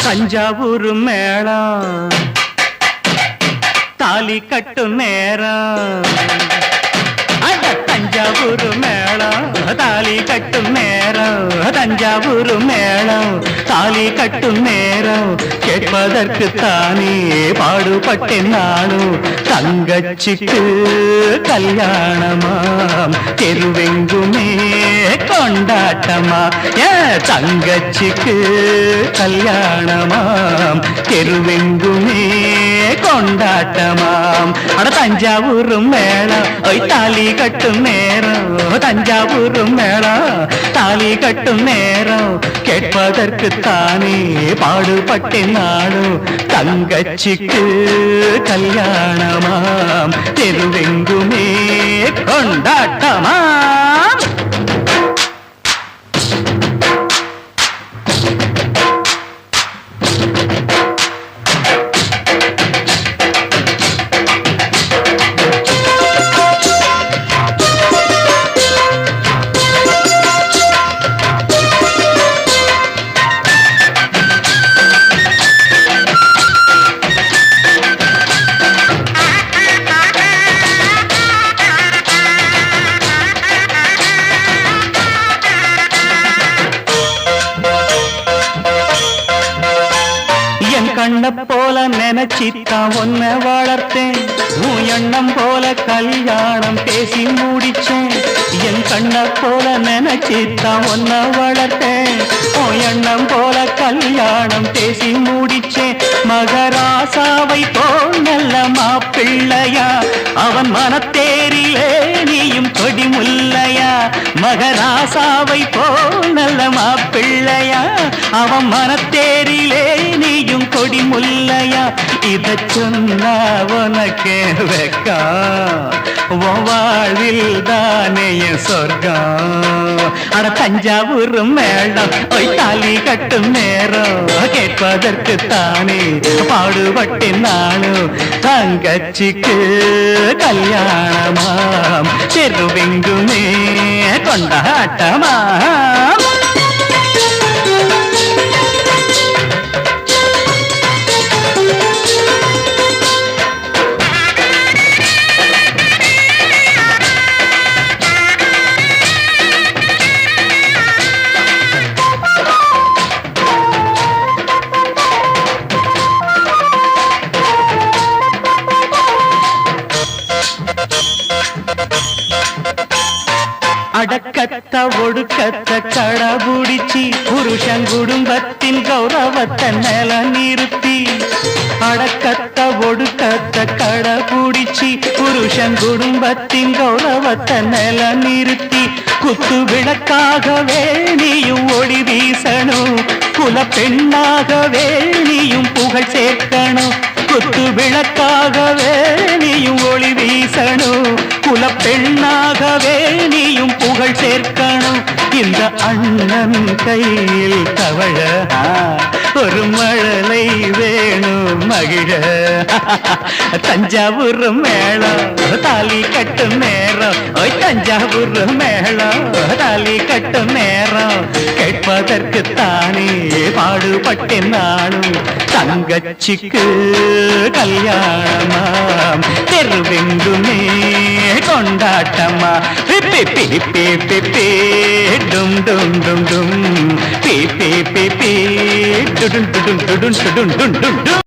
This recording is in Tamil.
தஞ்சாவூர் மேளம் தாலி கட்டும் நேரம். தஞ்சாவூர் மேளம் தாலி கட்டும் நேரம். தஞ்சாவூர் மேளம் தாலி கட்டும் நேரம். கேட்பதற்கு தானே பாடுபட்டேன் நானும். தங்கச்சிக்கு கல்யாணமாம் தெருவெங்குமே கொண்டாட்டமா. தங்கச்சிக்கு கல்யாணமாம் தெருவெங்குமே கொண்டாட்டமாம். அட தஞ்சாவூர் மேளம் தாலி கட்டும் நேரம். தஞ்சாவூர் மேளம் தாலி கட்டும் நேரம். கேட்பதற்கு தானே பாடுபட்டேன் நானும். தங்கச்சிக்கு கல்யாணமாம் தெருவெங்குமே கொண்டாட்டமாம். கண்ண போல நினைச்சித்தான் ஒன்ன வளர்த்தேன். உன் எண்ணம் போல கல்யாணம் பேசி முடிச்சேன். என் கண்ண போல நினைச்சித்தான் ஒன்ன வளர்த்தேன். உன் எண்ணம் போல கல்யாணம் பேசி முடிச்சேன். மகராசாவை போல் நல்ல மாப்பிள்ளையா அவன் மனத்தேரிலே நீயும் கொடி முல்லையா. மகராசாவை போல் நல்ல மாப்பிள்ளையா அவன் மனத்தேரிலே நீயும் கொடி முல்லையா. இத சொன்னா உனக்கு வெக்கம் வாழ்வில் தானே சொர்க்கம். அட தஞ்சாவூர் மேளம் தாலி கட்டும் நேரம். கேட்பதற்கு தானே பாடுபட்டேன் நானும். தங்கச்சிக்கு கல்யாணமாம் தெருவெங்குமே கொண்டாட்டமாம். அடக்கத்த ஒடுக்கத்த கடபுடிச்சி புருஷன் குடும்பத்தின் கௌரவத்தை நில நிறுத்தி. அடக்கத்த ஒடுக்கத்த கடபுடிச்சி புருஷன் குடும்பத்தின் கௌரவத்தை நில நிறுத்தி. குத்து விளக்காகவே நீயும் ஒளி வீசணும். குல பெண்ணாகவே நீயும் புகழ் சேர்க்கணும். குத்து விளக்காகவே நீயும் ஒளி வீசணும். குல பெண்ணாகவே நீயும் புகழ் சேர்க்கணும். இந்த அண்ணன் கையில் தவழ ஒரு மழலை வேணும் மகிழ. தஞ்சாவூர் மேளம் தாலி கட்டும் நேரம். தஞ்சாவூர் மேளம் தாலி கட்டும் நேரம். கேட்பதற்கு தானே பாடுபட்டேன் நானும். தங்கச்சிக்கு கல்யாணமாம் தெருவெங்குமே கொண்டாட்டமா. பி பி பி பி பி டும் டும் டும் டும் பி பி பி பி டுடும் டுடும் டுடும் டுடும் டும் டும்.